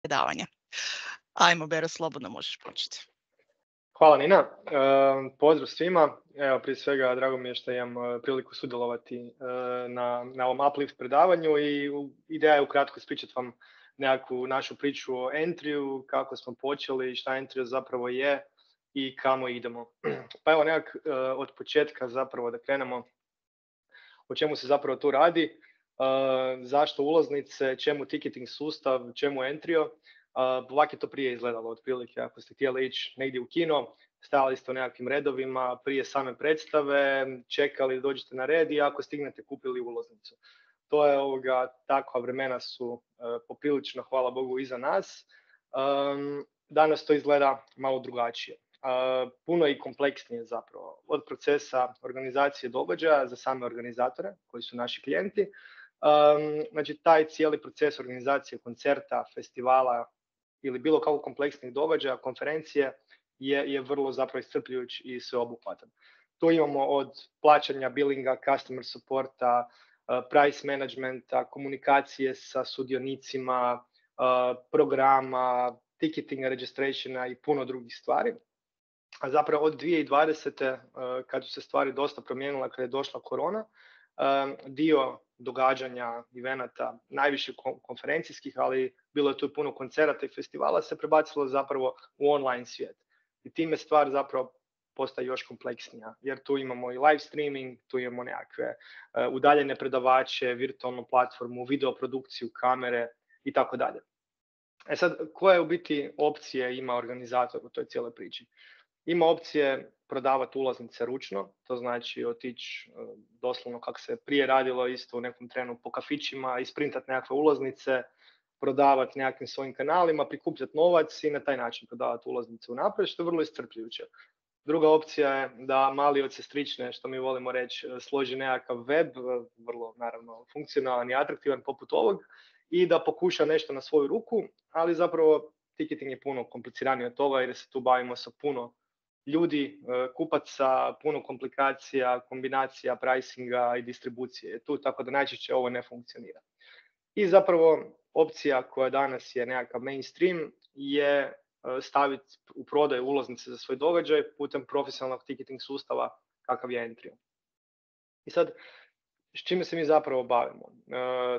predavanje. Ajmo, Bero, slobodno možeš početi. Hvala Nina, pozdrav svima. Evo, prije svega drago mi je što imam priliku sudjelovati na ovom Uplift predavanju i ideja je ukratko ispričati vam nekakvu našu priču o Entryju, kako smo počeli, šta Entry zapravo je i kamo idemo. Pa evo nekak od početka zapravo da krenemo o čemu se zapravo tu radi, zašto ulaznice, čemu ticketing sustav, čemu Entrio. Ovak je to prije izgledalo otprilike. Ako ste htjeli ići negdje u kino, stajali ste u nekakvim redovima prije same predstave, čekali da dođete na red i ako stignete kupili ulaznicu. To je takva vremena su poprilično, hvala Bogu, iza nas. Danas to izgleda malo drugačije. Puno i kompleksnije zapravo. Od procesa organizacije događaja za same organizatore koji su naši klijenti. Znači taj cijeli proces organizacije koncerta, festivala ili bilo kakvog kompleksnih događaja, konferencije je vrlo zapravo iscrpljujuć i sveobuhvatan. Tu imamo od plaćanja, billinga, customer supporta, price managementa, komunikacije sa sudionicima, programa, ticketinga, registrationa i puno drugih stvari. A zapravo od 2020. kad su se stvari dosta promijenile, kad je došla korona, dio događanja, evenata, najviše konferencijskih, ali bilo je tu puno koncerata i festivala, se prebacilo zapravo u online svijet. I time stvar zapravo postaje još kompleksnija, jer tu imamo i live streaming, tu imamo nekakve udaljene predavače, virtualnu platformu, videoprodukciju, kamere i tako dalje. E sad, koje u biti opcije ima organizator u toj cijeloj priči? Ima opcije prodavati ulaznice ručno, to znači otići doslovno kako se prije radilo isto u nekom trenu po kafićima, isprintati nekakve ulaznice, prodavati nekakvim svojim kanalima, prikupljati novac i na taj način prodavati ulaznice unaprijed, što je vrlo iscrpljujuće. Druga opcija je da mali od sestrične, što mi volimo reći, složi nekakav web, vrlo naravno funkcionalan i atraktivan poput ovog, i da pokuša nešto na svoju ruku, ali zapravo ticketing je puno kompliciraniji od toga jer se tu bavimo sa puno ljudi, kupaca, puno komplikacija, kombinacija pricinga i distribucije tu, tako da najčešće ovo ne funkcionira. I zapravo opcija koja danas je nekakav mainstream je staviti u prodaju ulaznice za svoj događaj putem profesionalnog ticketing sustava kakav je Entrio. I sad, s čime se mi zapravo bavimo?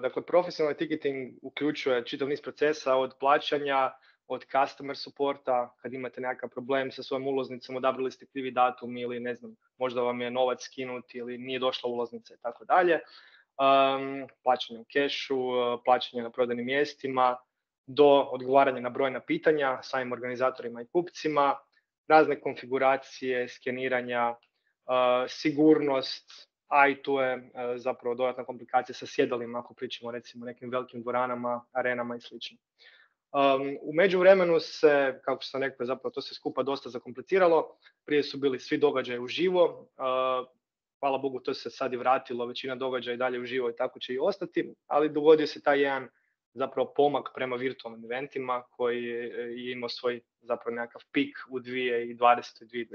Dakle, profesionalni ticketing uključuje čitav niz procesa od plaćanja, od customer supporta, kad imate nekakav problem sa svojom ulaznicom, odabrali ste krivi datum ili ne znam, možda vam je novac skinut ili nije došla ulaznica i tako dalje. Plaćanje u kešu, plaćanje na prodajnim mjestima, do odgovaranja na brojna pitanja samim organizatorima i kupcima, razne konfiguracije, skeniranja, sigurnost, a i tu je zapravo dodatna komplikacija sa sjedalima ako pričamo recimo o nekim velikim dvoranama, arenama i sl. U međuvremenu se, kako sam rekao, zapravo to se skupa dosta zakompliciralo. Prije su bili svi događaji uživo, hvala Bogu to se sad i vratilo, većina događaja i dalje uživo i tako će i ostati, ali dogodio se taj jedan zapravo pomak prema virtualnim eventima koji je imao svoj zapravo nekakav pik u 2020. i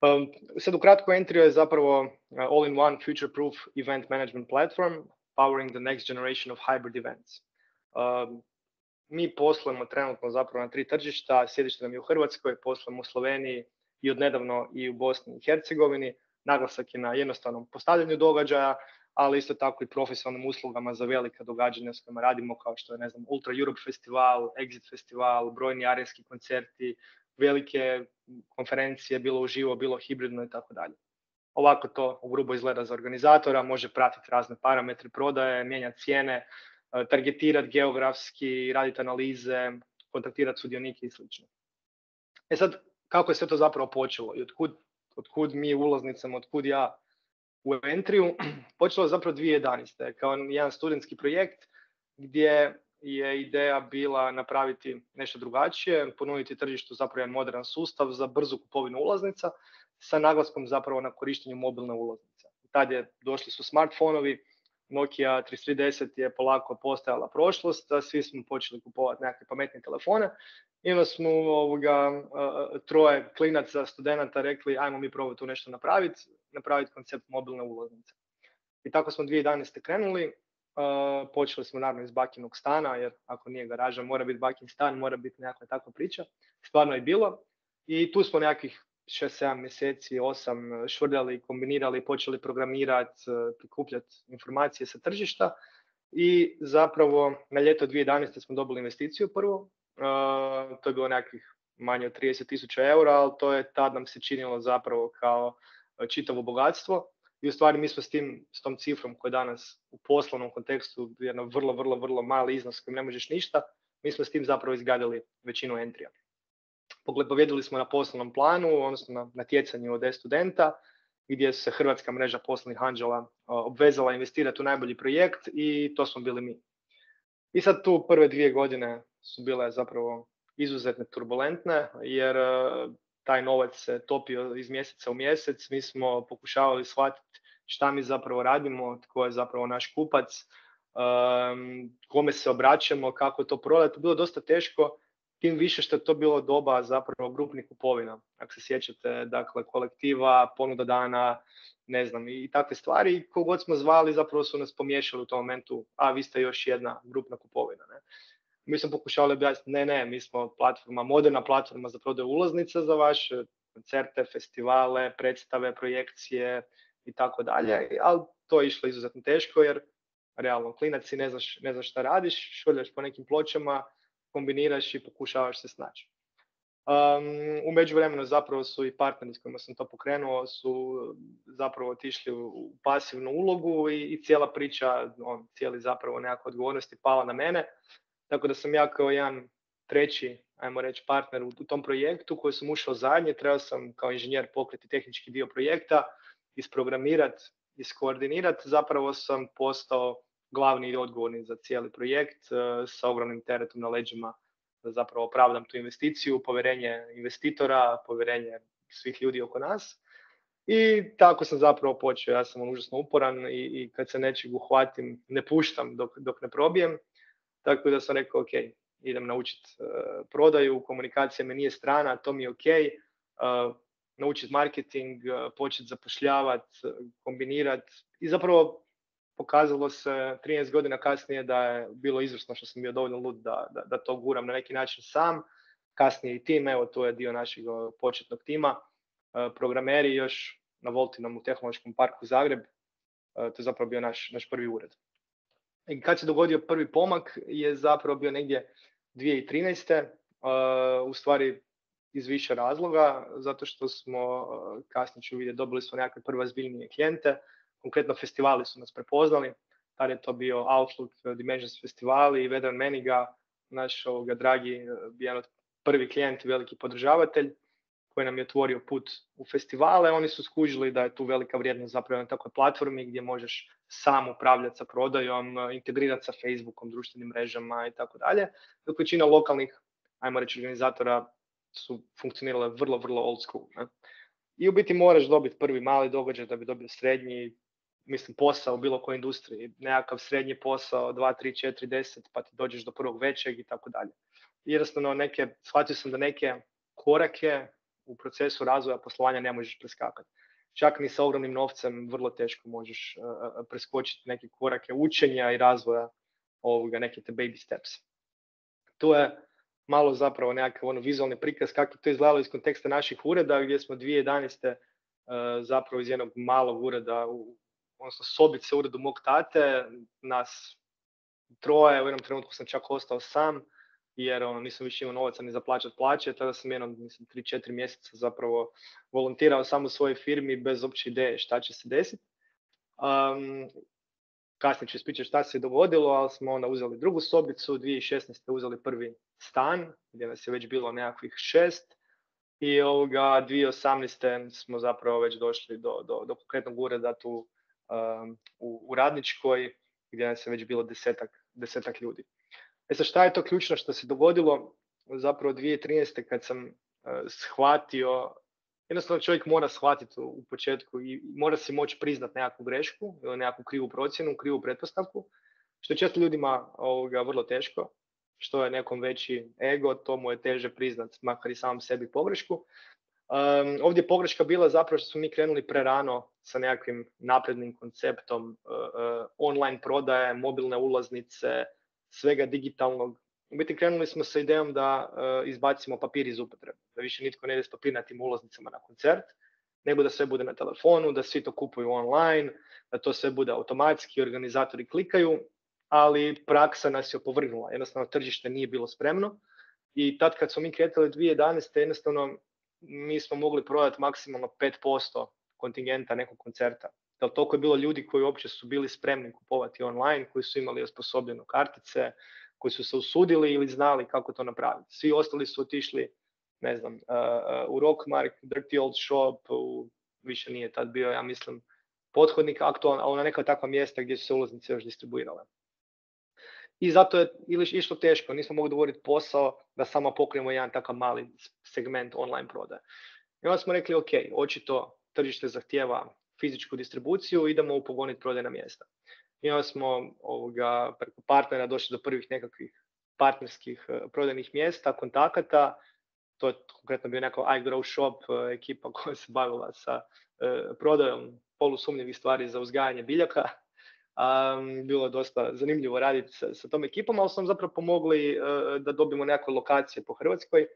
2021. Sad ukratko, Entrio je zapravo all-in-one future-proof event management platform powering the next generation of hybrid events. Mi poslujemo trenutno zapravo na 3 tržišta, sjedište nam je u Hrvatskoj, poslujemo u Sloveniji i odnedavno i u Bosni i Hercegovini. Naglasak je na jednostavnom postavljanju događaja, ali isto tako i profesionalnim uslugama za velika događanja s kojima radimo, kao što je, ne znam, Ultra Europe festival, Exit festival, brojni arenski koncerti, velike konferencije, bilo uživo, bilo hibridno i tako dalje. Ovako to u grubo izgleda za organizatora, može pratiti razne parametre prodaje, mijenjati cijene, targetirati geografski, raditi analize, kontaktirati sudionike i sl. E sad, kako je sve to zapravo počelo i otkud mi ulaznicama, otkud ja u Entriju? Počelo je zapravo 2011. kao jedan studentski projekt gdje je ideja bila napraviti nešto drugačije, ponuditi tržištu zapravo jedan modern sustav za brzu kupovinu ulaznica sa naglaskom zapravo na korištenju mobilne ulaznice. Tad je došli su smartfonovi, Nokia 3310 je polako postajala prošlost, a svi smo počeli kupovati nekakve pametne telefone. I onda smo troje klinaca, studenata rekli ajmo mi probati tu nešto napraviti koncept mobilne ulaznice. I tako smo 2011. krenuli, Počeli smo naravno iz bakinog stana, jer ako nije garaža mora biti bakin stan, mora biti nekakva takva priča. Stvarno je bilo. I tu smo nekakvih 6-7 mjeseci, 8 švrljali, kombinirali, počeli programirati, prikupljati informacije sa tržišta. I zapravo na ljeto 2011. smo dobili investiciju prvo. To je bilo nekakvih manje od 30.000 eura, ali to je tad nam se činilo zapravo kao čitavo bogatstvo. I u stvari mi smo s tom cifrom koja je danas u poslovnom kontekstu jedna vrlo mali iznos kojim ne možeš ništa, mi smo s tim zapravo izgradili većinu entrija. Pobjedili smo na poslovnom planu, odnosno na natjecanju od e-studenta, gdje se hrvatska mreža poslovnih anđela obvezala investirati u najbolji projekt i to smo bili mi. I sad tu prve 2 godine su bile zapravo izuzetno turbulentne, jer taj novac se topio iz mjeseca u mjesec. Mi smo pokušavali shvatiti šta mi zapravo radimo, tko je zapravo naš kupac, kome se obraćamo, kako to prodati. Bilo dosta teško, tim više što je to bilo doba zapravo grupnih kupovina. Ako se sjećate, dakle, kolektiva, ponuda dana, ne znam, i takve stvari. I kogod smo zvali, zapravo su nas pomiješali u tom momentu, a vi ste još jedna grupna kupovina. Ne? Mi smo pokušali objasniti, ne, mi smo platforma, moderna platforma za prodaju ulaznica za vaše koncerte, festivale, predstave, projekcije i tako dalje, ali to je išlo izuzetno teško jer realno klinac si ne znaš šta radiš, švrljaš po nekim pločama, kombiniraš i pokušavaš se snaći. U međuvremenu zapravo su i partneri s kojima sam to pokrenuo su zapravo otišli u pasivnu ulogu i cijela priča, cijeli zapravo nekakva odgovornost je pala na mene. Tako da sam ja kao jedan treći, ajmo reći, partner u tom projektu koji sam ušao zadnje, trebao sam kao inženjer pokriti tehnički dio projekta, isprogramirati, iskoordinirati. Zapravo sam postao glavni i odgovorni za cijeli projekt sa ogromnim teretom na leđima da zapravo opravdam tu investiciju, povjerenje investitora, povjerenje svih ljudi oko nas. I tako sam zapravo počeo. Ja sam užasno uporan i kad se nečeg uhvatim, ne puštam dok ne probijem. Tako da sam rekao, ok, idem naučiti prodaju, komunikacija mi nije strana, to mi je ok, naučiti marketing, početi zapošljavati, kombinirati. I zapravo pokazalo se 13 godina kasnije da je bilo izvrsno što sam bio dovoljno lud da to guram na neki način sam. Kasnije i tim, evo to je dio našeg početnog tima. Programeri još na Voltinom u Tehnološkom parku Zagreb, to je zapravo bio naš prvi ured. I kad se dogodio prvi pomak je zapravo bio negdje 2013. U stvari iz više razloga, zato što smo, kasnije ću vidjeti, dobili smo nekakve prve ozbiljnije klijente, konkretno festivali su nas prepoznali, tada je to bio Outlook, Dimensions festivali i Vedran Meniga, naš dragi, jedan od prvi klijent, veliki podržavatelj, koji nam je otvorio put u festivale. Oni su skužili da je tu velika vrijednost zapravo na takvoj platformi gdje možeš sam upravljati sa prodajom, integrirati sa Facebookom, društvenim mrežama i tako dalje. Dok većina lokalnih, ajmo reći, organizatora su funkcionirale vrlo old school. Ne? I u biti moraš dobiti prvi mali događaj da bi dobio srednji, mislim, posao u bilo kojoj industriji. Nekakav srednji posao, 2, 3, 4, 10, pa ti dođeš do prvog većeg i tako dalje. Jednostavno, shvatio sam da neke korake u procesu razvoja poslovanja ne možeš preskakati. Čak ni sa ogromnim novcem vrlo teško možeš preskočiti neke korake učenja i razvoja neke te baby steps. To je malo zapravo nekakav vizualni prikaz kako to izgledalo iz konteksta naših ureda, gdje smo 2011. Zapravo iz jednog malog ureda, odnosno sobice u uredu mog tate, nas troje, u jednom trenutku sam čak ostao sam, jer nisam više imao novaca ni za plaćati plaće, tada sam 3-4 mjeseca zapravo volontirao samo u svojoj firmi bez opće ideje šta će se desiti. Kasnije ću ispričati šta se je dogodilo, ali smo onda uzeli drugu sobicu, 2016. uzeli prvi stan, gdje nas je već bilo nekakvih 6, i 2018. smo zapravo već došli do konkretnog ureda tu u Radničkoj, gdje nas je već bilo 10 ljudi. Sad, šta je to ključno što se dogodilo? Zapravo 2013. kad sam shvatio, jednostavno čovjek mora shvatiti u početku i mora si moći priznat nekakvu grešku ili nekakvu krivu procjenu, krivu pretpostavku, što je često ljudima vrlo teško, što je nekom veći ego, to mu je teže priznat, makar i samom sebi pogrešku. Ovdje je pogreška bila zapravo što smo mi krenuli prerano sa nekakvim naprednim konceptom online prodaje, mobilne ulaznice, svega digitalnog. U biti krenuli smo sa idejom da izbacimo papir iz upotrebe, da više nitko ne ide s papirnatim ulaznicama na koncert, nego da sve bude na telefonu, da svi to kupuju online, da to sve bude automatski, organizatori klikaju, ali praksa nas je opovrgnula. Jednostavno tržište nije bilo spremno i tad kad smo mi kretali 2011. jednostavno mi smo mogli prodati maksimalno 5% kontingenta nekog koncerta. Toliko je bilo ljudi koji uopće su bili spremni kupovati online, koji su imali osposobljene kartice, koji su se usudili ili znali kako to napraviti. Svi ostali su otišli, ne znam, u Rockmark, Dirty Old Shop, više nije tad bio, ja mislim, Pothodnik aktualan, ali na neka takva mjesta gdje su se ulaznice još distribuirale. I zato je išlo teško, nismo mogli dogovoriti posao da samo pokrijemo jedan takav mali segment online prodaje. I onda smo rekli, ok, očito tržište zahtijeva fizičku distribuciju, idemo upogoniti prodajna mjesta. I onda smo preko partnera došli do prvih nekakvih partnerskih prodajnih mjesta, kontakata. To je konkretno bio nekako iGrow Shop, ekipa koja se bavila sa prodajom polusumnjivih stvari za uzgajanje biljaka. Bilo je dosta zanimljivo raditi sa tom ekipom, ali su nam zapravo pomogli da dobijemo nekakve lokacije po Hrvatskoj,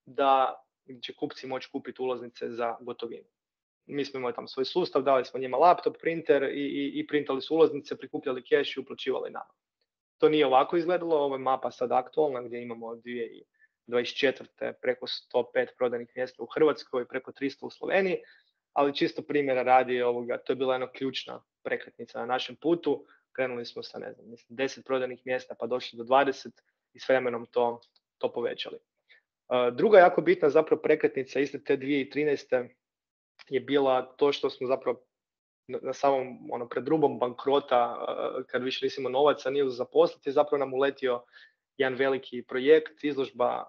da će kupci moći kupiti ulaznice za gotovinu. Mi smo imali tam svoj sustav, dali smo njima laptop, printer i printali su ulaznice, prikupljali keš i uplaćivali nama. To nije ovako izgledalo, ovo je mapa sad aktualna gdje imamo 2024. preko 105 prodajnih mjesta u Hrvatskoj, preko 300 u Sloveniji, ali čisto primjera radi to je bila jedna ključna prekretnica na našem putu. Krenuli smo sa, 10 prodajnih mjesta pa došli do 20 i s vremenom to povećali. Druga jako bitna zapravo prekretnica iste te 2013. je bila to što smo zapravo na samom pred rubom bankrota, kad više nismo novaca nije zaposliti, zapravo nam uletio jedan veliki projekt, izložba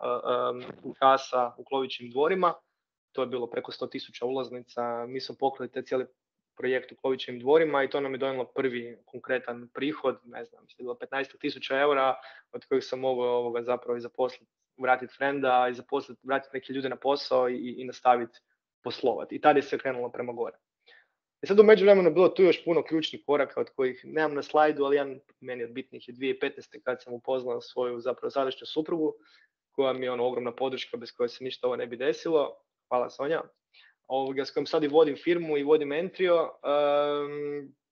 kasa u Klovićim dvorima. To je bilo preko 100.000 ulaznica. Mi smo pokrili taj cijeli projekt u Klovićim dvorima i to nam je donijelo prvi konkretan prihod, ne znam, je bilo 15.000 eura, od kojih sam mogao zapravo i zaposliti, vratiti frenda i vratiti neke ljude na posao i nastaviti poslovati. I tada je se krenulo prema gore. I sad u međuvremenu je bilo tu još puno ključnih koraka od kojih nemam na slajdu, ali jedan meni od bitnih je 2015. kad sam upoznao svoju zapravo sadašnju suprugu, koja mi je ogromna podrška bez koje se ništa ovo ne bi desilo. Hvala Sonja. S kojom sad i vodim firmu i vodim Entrio.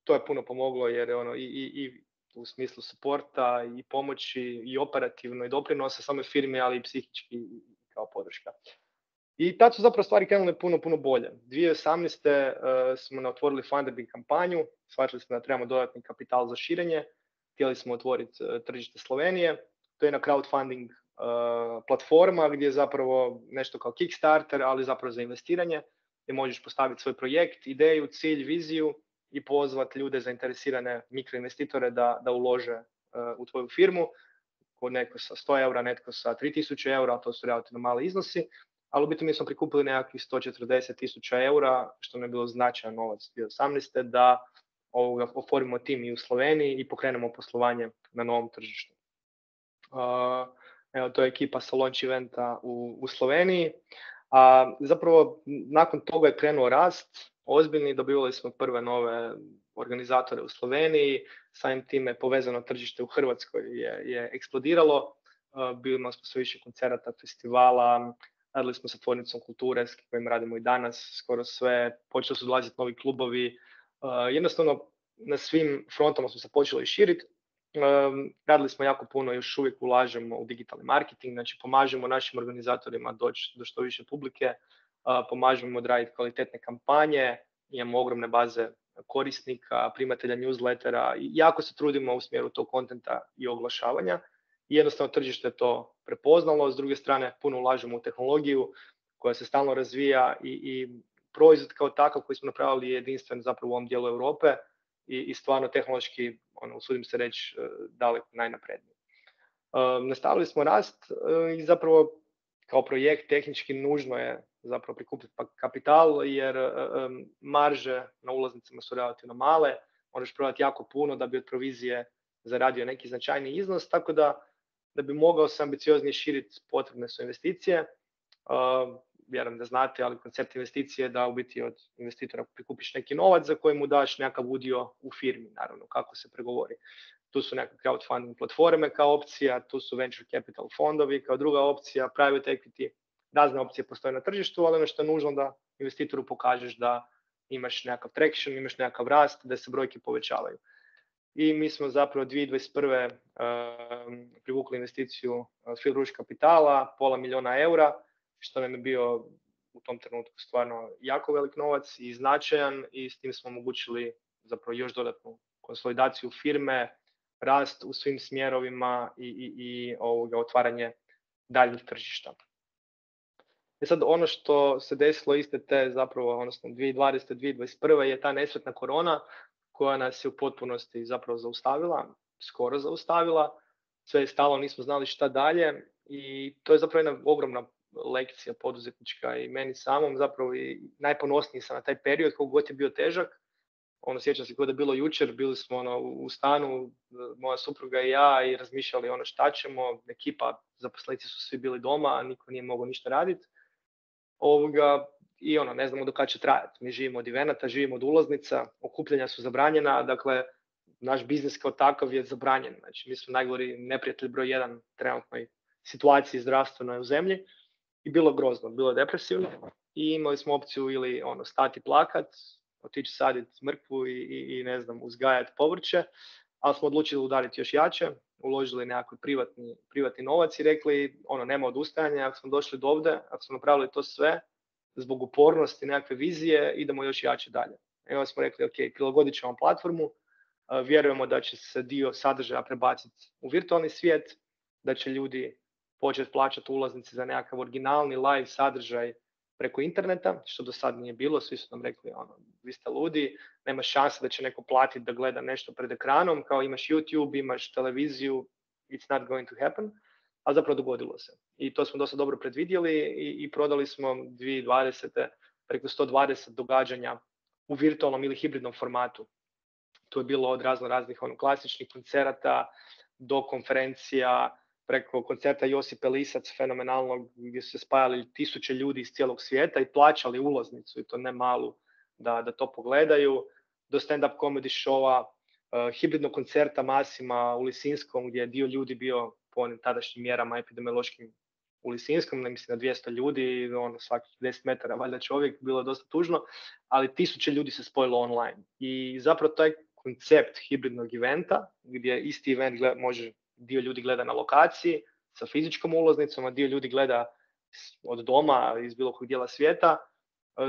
To je puno pomoglo jer je i u smislu suporta i pomoći i operativno i doprinosa samoj firmi, ali i psihički kao podrška. I tad su zapravo stvari krenule puno bolje. 2018. Smo otvorili fundraising kampanju, shvatili smo da trebamo dodatni kapital za širenje, htjeli smo otvoriti tržište Slovenije. To je na crowdfunding platforma gdje je zapravo nešto kao Kickstarter, ali zapravo za investiranje, gdje možeš postaviti svoj projekt, ideju, cilj, viziju i pozvati ljude zainteresirane mikroinvestitore da ulože u tvoju firmu. Neko sa 100 eura, netko sa 3000 eura, to su relativno mali iznosi, ali u biti mi smo prikupili nekakvih 140.000 eura, što nam je bilo značajan novac 2018. da oformimo tim i u Sloveniji i pokrenemo poslovanje na novom tržištu. Evo, to je ekipa sa launch eventa u Sloveniji. Zapravo, nakon toga je krenuo rast ozbiljni, dobivali smo prve nove organizatore u Sloveniji, samim time povezano tržište u Hrvatskoj je eksplodiralo, imali smo sve više koncerata, festivala, radili smo sa tvornicom kulture s kojim radimo i danas, skoro sve, počeli su dolaziti novi klubovi, jednostavno na svim frontama smo se počeli širiti. Radili smo jako puno, još uvijek ulažemo u digitalni marketing, znači pomažemo našim organizatorima doći do što više publike, pomažemo odraditi kvalitetne kampanje, imamo ogromne baze korisnika, primatelja newslettera i jako se trudimo u smjeru tog kontenta i oglašavanja. I jednostavno tržište je to prepoznalo, s druge strane puno ulažemo u tehnologiju koja se stalno razvija i proizvod kao takav koji smo napravili je jedinstven zapravo u ovom dijelu Europe i stvarno tehnološki, usudim se reći, daleko najnapredniji. Nastavili smo rast i zapravo kao projekt tehnički nužno je zapravo prikupiti kapital jer marže na ulaznicama su relativno male, moraš prodati jako puno da bi od provizije zaradio neki značajni iznos, tako da bi mogao se ambicioznije širiti potrebne su investicije. vjerujem da znate, ali koncept investicije je da u biti od investitora prikupiš neki novac za koji mu daš nekakav udio u firmi, naravno, kako se pregovori. Tu su nekakve crowdfunding platforme kao opcija, tu su venture capital fondovi kao druga opcija, private equity, razne opcije postoje na tržištu, ali ono što je nužno da investitoru pokažeš da imaš nekakav traction, imaš nekakav rast, da se brojke povećavaju. I mi smo zapravo 2021. Privukli investiciju Phil Rouge kapitala, €500,000, što nam je bio u tom trenutku stvarno jako velik novac i značajan, i s tim smo omogućili zapravo još dodatnu konsolidaciju firme, rast u svim smjerovima i otvaranje daljnjih tržišta. I sad ono što se desilo iste te zapravo, odnosno 2020. 2021. je ta nesretna korona koja nas je u potpunosti zapravo zaustavila, skoro zaustavila, sve je stalo, nismo znali šta dalje, i to je zapravo jedna ogromna lekcija poduzetnička i meni samom, zapravo i najponosniji sam na taj period, koliko god je bio težak. Sjećam se kao da je bilo jučer, bili smo u stanu, moja supruga i ja, i razmišljali šta ćemo, ekipa, zaposlenici su svi bili doma, niko nije mogao ništa raditi. I ne znamo do kada će trajati. Mi živimo od evenata, živimo od ulaznica, okupljanja su zabranjena, dakle, naš biznis kao takav je zabranjen. Znači, mi smo najgori neprijatelj broj 1 trenutnoj situaciji zdravstvenoj u zemlji, i bilo grozno, bilo depresivno, i imali smo opciju ili stati plakat, otići saditi mrkvu i ne znam, uzgajati povrće, ali smo odlučili udariti još jače, uložili nekakvi privatni novac i rekli, nema odustajanja, ako smo došli do ovdje, ako smo napravili to sve, zbog upornosti, nekakve vizije, idemo još jače dalje. I onda smo rekli, ok, prilagodit ćemo platformu, vjerujemo da će se dio sadržaja prebaciti u virtualni svijet, da će ljudi početi plaćati ulaznice za nekakav originalni live sadržaj preko interneta, što do sad nije bilo, svi su nam rekli, vi ste ludi, nema šanse da će neko platiti da gleda nešto pred ekranom, kao imaš YouTube, imaš televiziju, it's not going to happen, a zapravo dogodilo se. I to smo dosta dobro predvidjeli i prodali smo 2020. preko 120 događanja u virtualnom ili hibridnom formatu. To je bilo od raznih klasičnih koncerata do konferencija, preko koncerta Josipe Lisac, fenomenalnog, gdje su se spajali 1000 ljudi iz cijelog svijeta i plaćali ulaznicu, i to ne malu, da to pogledaju, do stand-up comedy showa, hibridnog koncerta Masima u Lisinskom, gdje je dio ljudi bio po onim tadašnjim mjerama epidemiološkim u Lisinskom, ne mislim na 200 ljudi, svakih 10 metara valjda čovjek, bilo je dosta tužno, ali 1000 ljudi se spojilo online. I zapravo taj koncept hibridnog eventa, gdje isti event može dio ljudi gleda na lokaciji sa fizičkom ulaznicom, a dio ljudi gleda od doma iz bilo kojeg dijela svijeta,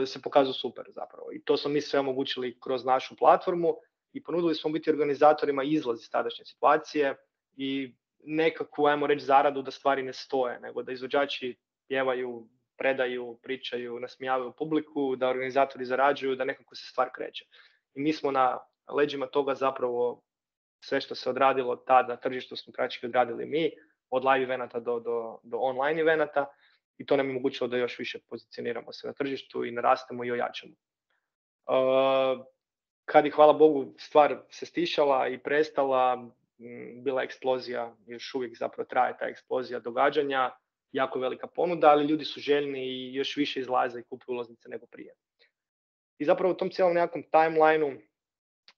se pokazuje super zapravo. I to smo mi sve omogućili kroz našu platformu i ponudili smo biti organizatorima izlaz iz tadašnje situacije i nekakvu, ajmo reći, zaradu da stvari ne stoje, nego da izvođači pjevaju, predaju, pričaju, nasmijavaju publiku, da organizatori zarađuju, da nekako se stvar kreće. I mi smo na leđima toga zapravo sve što se odradilo tada na tržištu smo praktički odradili mi, od live eventa do online eventa, i to nam je omogućilo da još više pozicioniramo se na tržištu i narastemo i ojačamo. Kad je, hvala Bogu, stvar se stišala i prestala, bila eksplozija, još uvijek zapravo traje ta eksplozija događanja, jako velika ponuda, ali ljudi su željni i još više izlaze i kupuju ulaznice nego prije. I zapravo u tom cijelom nekakvom timelineu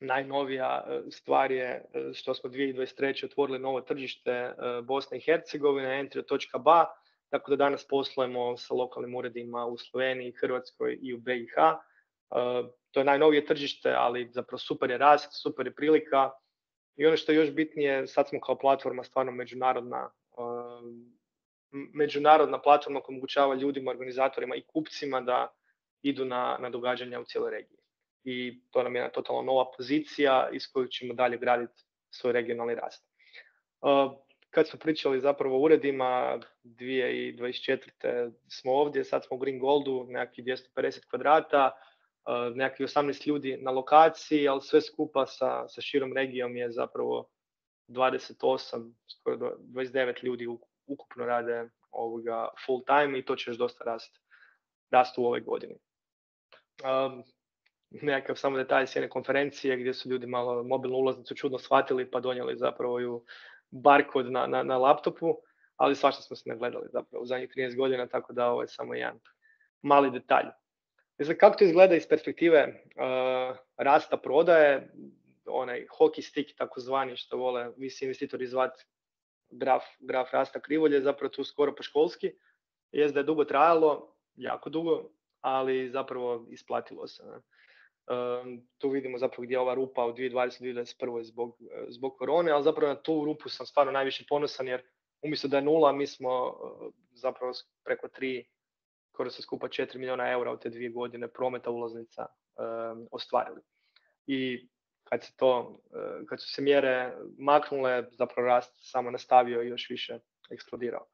najnovija stvar je što smo 2023. otvorili novo tržište Bosne i Hercegovine, entry.ba, tako da danas poslujemo sa lokalnim uredima u Sloveniji, Hrvatskoj i u BiH. To je najnovije tržište, ali zapravo super je rast, super je prilika. I ono što je još bitnije, sad smo kao platforma stvarno međunarodna platforma koja omogućava ljudima, organizatorima i kupcima da idu na događanja u cijeloj regiji. I to nam je jedna totalno nova pozicija iz koju ćemo dalje graditi svoj regionalni rast. Kad smo pričali zapravo o uredima, 2024. smo ovdje, sad smo u Green Goldu, nekakvih 250 kvadrata, nekakvih 18 ljudi na lokaciji, ali sve skupa sa širom regijom je zapravo 28, skoro 29 ljudi ukupno rade full time, i to će još dosta rast u ovoj godini. Nekakav samo detalj s jedne konferencije gdje su ljudi malo mobilnu ulaznicu čudno shvatili pa donijeli zapravo ju barkod na laptopu, ali svašta smo se nagledali zapravo u zadnjih 13 godina, tako da ovo je samo mali detalj. Sad, kako to izgleda iz perspektive rasta prodaje, onaj hockey stick takozvani što vole visi investitori zvati graf rasta krivulje, zapravo tu skoro po školski, jest da je dugo trajalo, jako dugo, ali zapravo isplatilo se. Ne? Tu vidimo zapravo gdje je ova rupa u 2020-2021 zbog korone, ali zapravo na tu rupu sam stvarno najviše ponosan jer umjesto da je nula, mi smo zapravo preko 3, skoro se skupa 4 milijuna eura u te 2 godine prometa ulaznica ostvarili. I kad su se mjere maknule, zapravo rast samo nastavio i još više eksplodirao.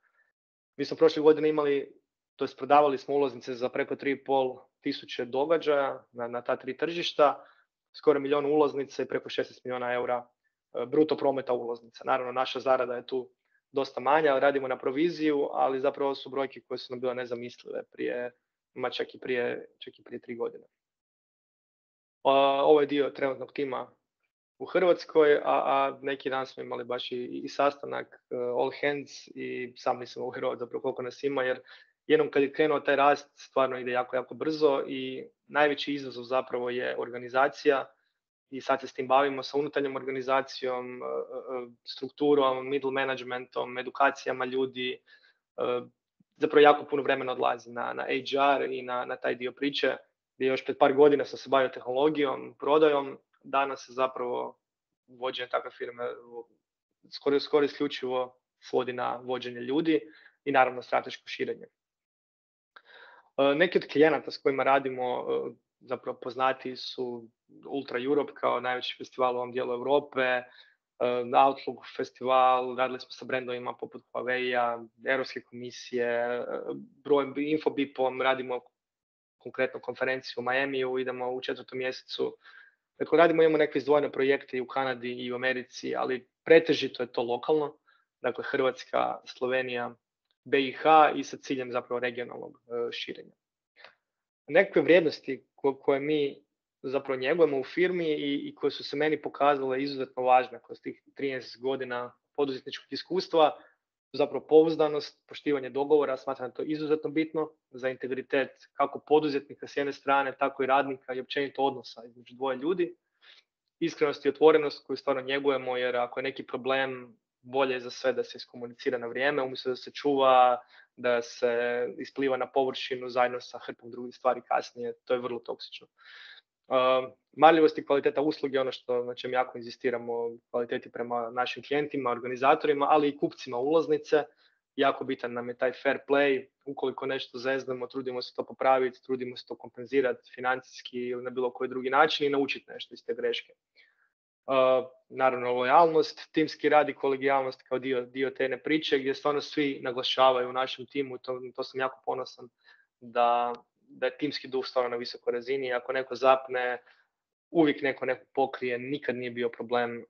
Mi smo prošle godine imali, to jest prodavali smo ulaznice za preko 3,5 tisuće događaja na ta 3 tržišta, skoro 1 milijun ulaznica i preko 16 milijuna eura bruto prometa ulaznica. Naravno, naša zarada je tu dosta manja, radimo na proviziju, ali zapravo su brojke koje su nam bile nezamislive čak i prije 3 godine. Ovo je dio trenutnog tima u Hrvatskoj, a neki dan smo imali baš i sastanak all hands i sam nisam uvjerovao zapravo koliko nas ima, jer jednom kad je krenuo taj rast stvarno ide jako, jako brzo i najveći izazov zapravo je organizacija i sad se s tim bavimo sa unutarnjom organizacijom, strukturom, middle managementom, edukacijama ljudi, zapravo jako puno vremena odlazi na HR i na taj dio priče, gdje još pred par godina sam se bavio tehnologijom, prodajom, danas se zapravo vođenje takve firme skoro isključivo svodi na vođenje ljudi i naravno strateško širenje. Neki od klijenata s kojima radimo zapravo poznati su Ultra Europe kao najveći festival u ovom dijelu Europe, Outlook festival, radili smo sa brendovima poput Huawei-a, Europske komisije, Infobipom, radimo konkretno konferenciju u Miamiju, idemo u 4. mjesecu. Dakle, imamo neke izdvojene projekte i u Kanadi i u Americi, ali pretežito je to lokalno, dakle Hrvatska, Slovenija, BiH i sa ciljem zapravo regionalnog širenja. Nekakve vrijednosti koje mi zapravo njegujemo u firmi i koje su se meni pokazale izuzetno važne kroz tih 13 godina poduzetničkog iskustva, zapravo pouzdanost, poštivanje dogovora, smatram da je to izuzetno bitno za integritet kako poduzetnika s jedne strane, tako i radnika i općenito odnosa između dvoje ljudi. Iskrenost i otvorenost koju stvarno njegujemo, jer ako je neki problem, bolje je za sve da se iskomunicira na vrijeme, umjesto da se čuva, da se ispliva na površinu zajedno sa hrpom drugih stvari kasnije, to je vrlo toksično. Marljivost i kvaliteta usluge, ono na čem jako inzistiramo, kvaliteti prema našim klijentima, organizatorima, ali i kupcima ulaznice. Jako bitan nam je taj fair play, ukoliko nešto zeznemo, trudimo se to popraviti, trudimo se to kompenzirati financijski ili na bilo koji drugi način i naučiti nešto iz te greške. Naravno, lojalnost, timski rad i kolegijalnost kao dio te priče gdje stvarno svi naglašavaju u našem timu, to sam jako ponosan da je timski duh stvarno na visokoj razini. Ako neko zapne, uvijek neko pokrije, nikad nije bio problem,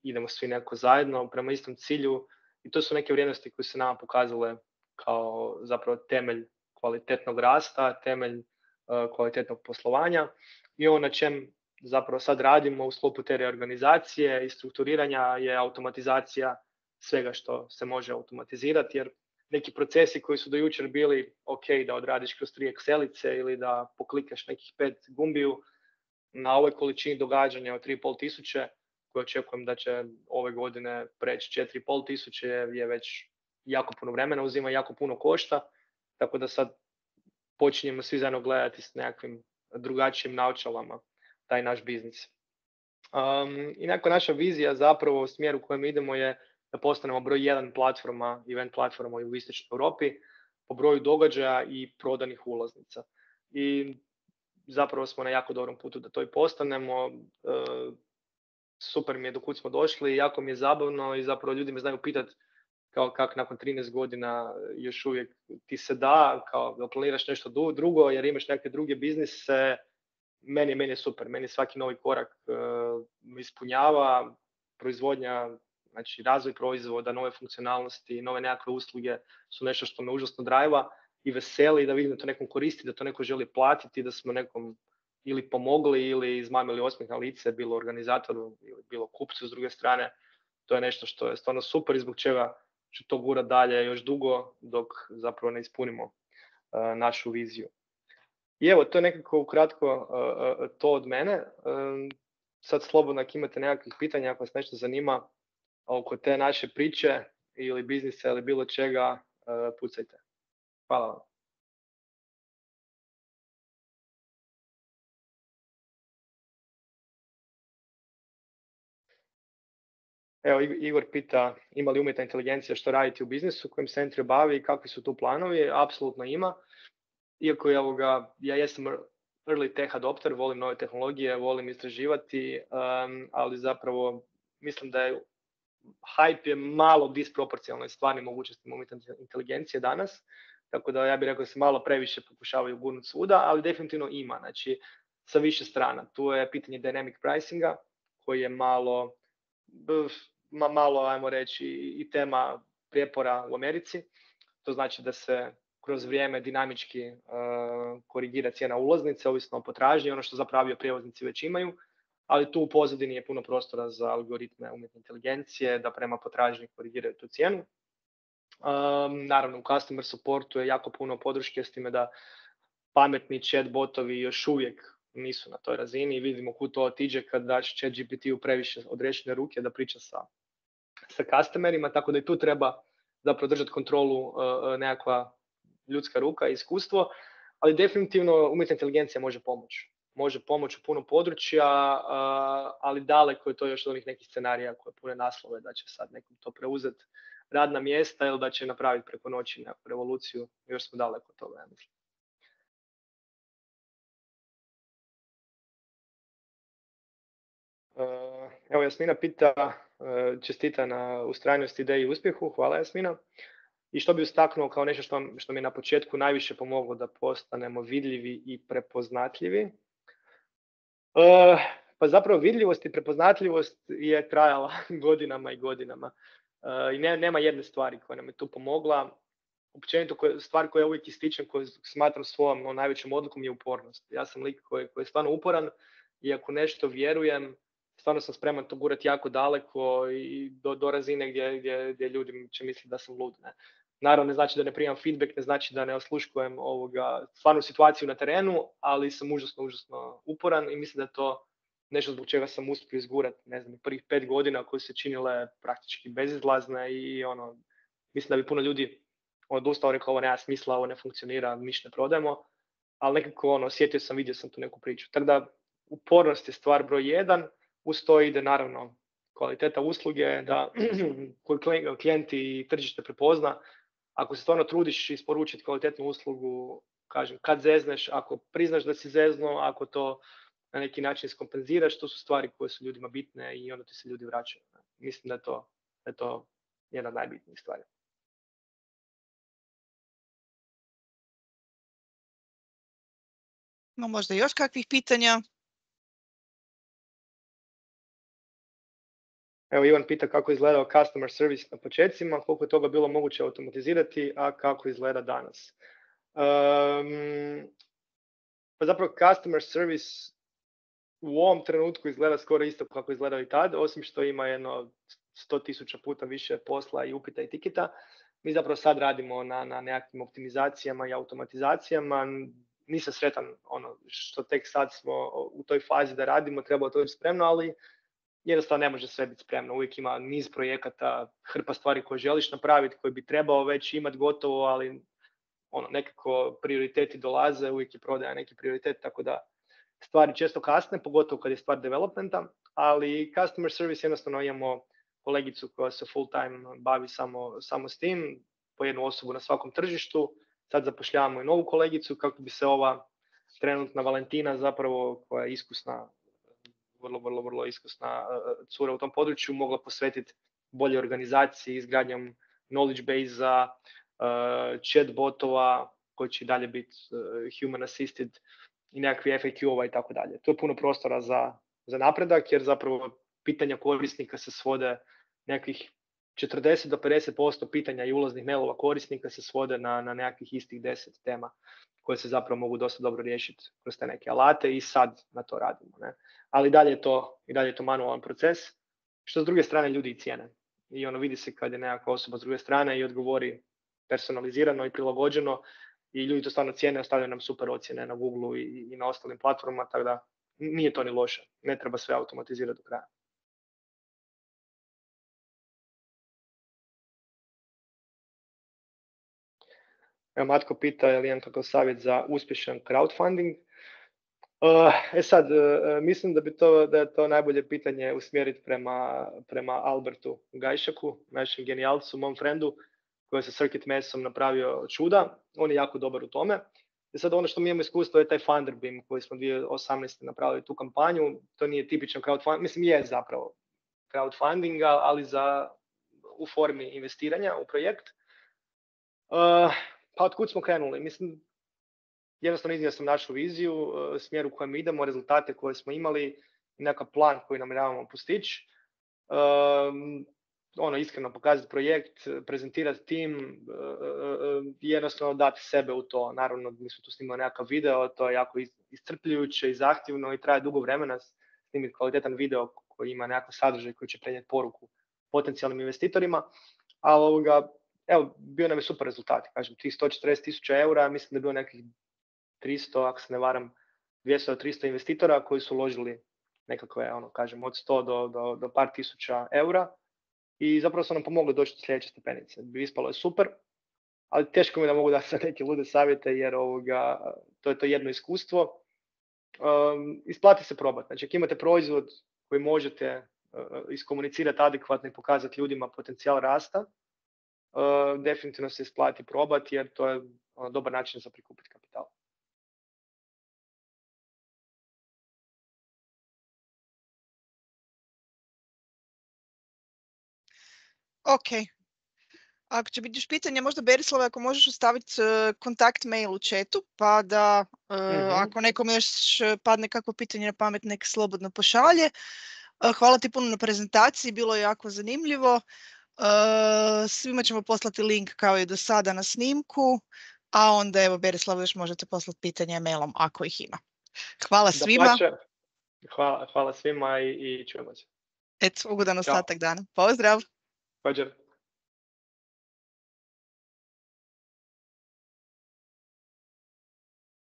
idemo svi neko zajedno prema istom cilju i to su neke vrijednosti koje se nama pokazale kao zapravo temelj kvalitetnog rasta, temelj kvalitetnog poslovanja i ono na čem zapravo sad radimo u sklopu te reorganizacije i strukturiranja je automatizacija svega što se može automatizirati, jer neki procesi koji su do jučer bili ok da odradiš kroz 3 Excelice ili da poklikaš nekih 5 gumbiju, na ovoj količini događanja od 3,5 tisuće, koje očekujem da će ove godine preći 4,5 tisuće, je već jako puno vremena, uzima jako puno košta, tako da sad počinjemo svi zajedno gledati s nekakvim drugačijim naočalama taj naš biznis. I nakon naša vizija zapravo u smjeru u kojem idemo je da postanemo broj 1 platforma, event platforma u jugoistočnoj Europi po broju događaja i prodanih ulaznica. I zapravo smo na jako dobrom putu da to i postanemo. Super mi je do kud smo došli, jako mi je zabavno i zapravo ljudi me znaju pitati kao kako nakon 13 godina još uvijek ti se da, kao da planiraš nešto drugo jer imaš neke druge biznise. Meni je super, meni svaki novi korak me ispunjava, proizvodnja, znači razvoj proizvoda, nove funkcionalnosti, nove nekakve usluge su nešto što me užasno drajva i veseli da vidim da to nekom koristi, da to neko želi platiti, da smo nekom ili pomogli ili izmamili osmijeh na lice, bilo organizatoru ili bilo kupcu s druge strane. To je nešto što je stvarno super i zbog čega ću to gurat dalje još dugo dok zapravo ne ispunimo našu viziju. I evo, to je nekako ukratko to od mene. Sad slobodno ako imate nekakvih pitanja, ako vas nešto zanima oko te naše priče ili biznisa ili bilo čega, pucajte. Hvala vam. Evo, Igor pita ima li umjetna inteligencija što raditi u biznisu kojim se Entry bavi i kakvi su tu planovi. Apsolutno ima. Iako ja jesam early tech adopter, volim nove tehnologije, volim istraživati, ali zapravo mislim da je hype je malo disproporcionalno stvarnim mogućnostima umjetne inteligencije danas, tako da ja bih rekao da se malo previše pokušavaju gurnuti svuda, ali definitivno ima, znači sa više strana. Tu je pitanje dynamic pricinga, koji je malo, ajmo reći, i tema prijepora u Americi. To znači da se kroz vrijeme dinamički korigira cijena ulaznice, ovisno o potražnji, ono što zapravo prijevoznici već imaju, ali tu u pozadini je puno prostora za algoritme umjetne inteligencije da prema potražnji korigiraju tu cijenu. Naravno, u customer supportu je jako puno podrške s time da pametni chat botovi još uvijek nisu na toj razini i vidimo kud to otiđe kad daš chat GPT-u previše odrečene ruke da priča sa customerima, tako da i tu treba zapravo držati kontrolu nekakva ljudska ruka i iskustvo, ali definitivno umjetna inteligencija može pomoći. Može pomoći u puno područja, ali daleko je to još od onih nekih scenarija koje pune naslove da će sad nekom to preuzeti radna mjesta ili da će napraviti preko noći nekakvu revoluciju. Još smo daleko od toga, ja mislim. Evo, Jasmina pita, čestita na ustrajnosti, ideji i uspjehu. Hvala, Jasmina. I što bi istaknuo kao nešto što mi je na početku najviše pomoglo da postanemo vidljivi i prepoznatljivi? Pa zapravo vidljivost i prepoznatljivost je trajala godinama i godinama. I nema jedne stvari koja nam je tu pomogla. Općenito stvar koju ja uvijek ističem, koju smatram svojom najvećom odlukom je upornost. Ja sam lik koji je stvarno uporan i ako nešto vjerujem, stvarno sam spreman to gurati jako daleko i do razine gdje ljudi će misliti da sam lud. Ne? Naravno, ne znači da ne primam feedback, ne znači da ne osluškujem stvarnu situaciju na terenu, ali sam užasno uporan i mislim da je to nešto zbog čega sam uspio izgurati, ne znam, prvih 5 godina koje se činile praktički bezizlazne i mislim da bi puno ljudi odustao, rekao ovo nema smisla, ovo ne funkcionira, mi ne prodajemo, ali nekako osjetio sam, vidio sam tu neku priču. Tako da upornost je stvar broj 1, uz to ide naravno kvaliteta usluge, da koju klijenti i tržište prepozna. Ako se stvarno trudiš isporučiti kvalitetnu uslugu, kažem, kad zezneš, ako priznaš da si zeznuo, ako to na neki način skompenziraš, to su stvari koje su ljudima bitne i onda ti se ljudi vraćaju. Mislim da je to jedna od najbitnijih stvari. Ima možda još kakvih pitanja? Evo, Ivan pita kako je izgledao customer service na početcima, koliko je toga bilo moguće automatizirati, a kako izgleda danas. Pa zapravo customer service u ovom trenutku izgleda skoro isto kako izgledao i tad, osim što ima 100.000 puta više posla i upita i tiketa. Mi zapravo sad radimo na nekakvim optimizacijama i automatizacijama. Nisam sretan što tek sad smo u toj fazi da radimo, treba to biti spremno, ali jednostavno ne može sve biti spremno. Uvijek ima niz projekata, hrpa stvari koje želiš napraviti, koje bi trebao već imati gotovo, ali nekako prioriteti dolaze, uvijek je prodaja neki prioritet, tako da stvari često kasne, pogotovo kad je stvar developmenta, ali customer service jednostavno imamo kolegicu koja se full time bavi samo s tim, po jednu osobu na svakom tržištu. Sad zapošljavamo i novu kolegicu kako bi se ova trenutna Valentina zapravo, koja je iskusna, vrlo iskusna cura u tom području, mogla posvetiti bolje organizaciji, izgradnjom knowledge base-a, chat botova koji će dalje biti human assisted i nekakvi FAQ-ova i tako dalje. To je puno prostora za napredak, jer zapravo pitanja korisnika se svode nekakvih 40 do 50% pitanja i ulaznih mailova korisnika se svode na nekakvih istih 10 tema koje se zapravo mogu dosta dobro riješiti kroz te neke alate i sad na to radimo. Ne? Ali dalje je to manualan proces, što s druge strane ljudi i cijene. I vidi se kad je nekakva osoba s druge strane i odgovori personalizirano i prilagođeno i ljudi to stvarno cijene, ostavljaju nam super ocjene na Google i na ostalim platformama, tako da nije to ni loše. Ne treba sve automatizirati do kraja. Evo, Matko pita je li imam kakav savjet za uspješan crowdfunding. Mislim da je to najbolje pitanje usmjeriti prema Albertu Gajšaku, našem genijalcu, mom frendu, koji je sa Circuit Messom napravio čuda. On je jako dobar u tome. I sad ono što mi imamo iskustvo je taj Funderbeam koji smo 2018. napravili tu kampanju. To nije tipičan crowdfunding, mislim je zapravo crowdfunding, ali u formi investiranja u projekt. Pa otkud smo krenuli? Mislim, jednostavno iznio sam našu viziju, smjer u kojem idemo, rezultate koje smo imali, nekakav plan koji namjeravamo postići. Iskreno pokazati projekt, prezentirati tim, jednostavno dati sebe u to. Naravno, mi smo tu snimali nekakav video, to je jako iscrpljujuće i zahtjevno i traje dugo vremena snimiti kvalitetan video koji ima nekakav sadržaj koji će prenijeti poruku potencijalnim investitorima. Ali evo, bio nam je super rezultat, kažem, tih 140.000 eura, mislim da je bilo nekih 300, ako se ne varam, 200 do 300 investitora koji su uložili nekakve, od 100 do par tisuća eura i zapravo su nam pomogli doći do sljedeće stepenice. Ispalo je super, ali teško mi je da mogu dati sad neke lude savjete jer to je to jedno iskustvo. Isplati se probati. Znači, ako imate proizvod koji možete iskomunicirati adekvatno i pokazati ljudima potencijal rasta, definitivno se isplati probati jer to je dobar način za prikupiti kapital. Ok. Ako će biti još pitanje, možda Berislave, ako možeš ostaviti kontakt mail u chatu, pa da ako nekom još padne kakvo pitanje na pamet, nek slobodno pošalje. Hvala ti puno na prezentaciji, bilo je jako zanimljivo. Svima ćemo poslati link kao i do sada na snimku, a onda evo Berislava još možete poslati pitanje mailom ako ih ima. Hvala svima. Hvala svima i čujemo se. Eto, ugodan ostatak dana. Pozdrav! Također.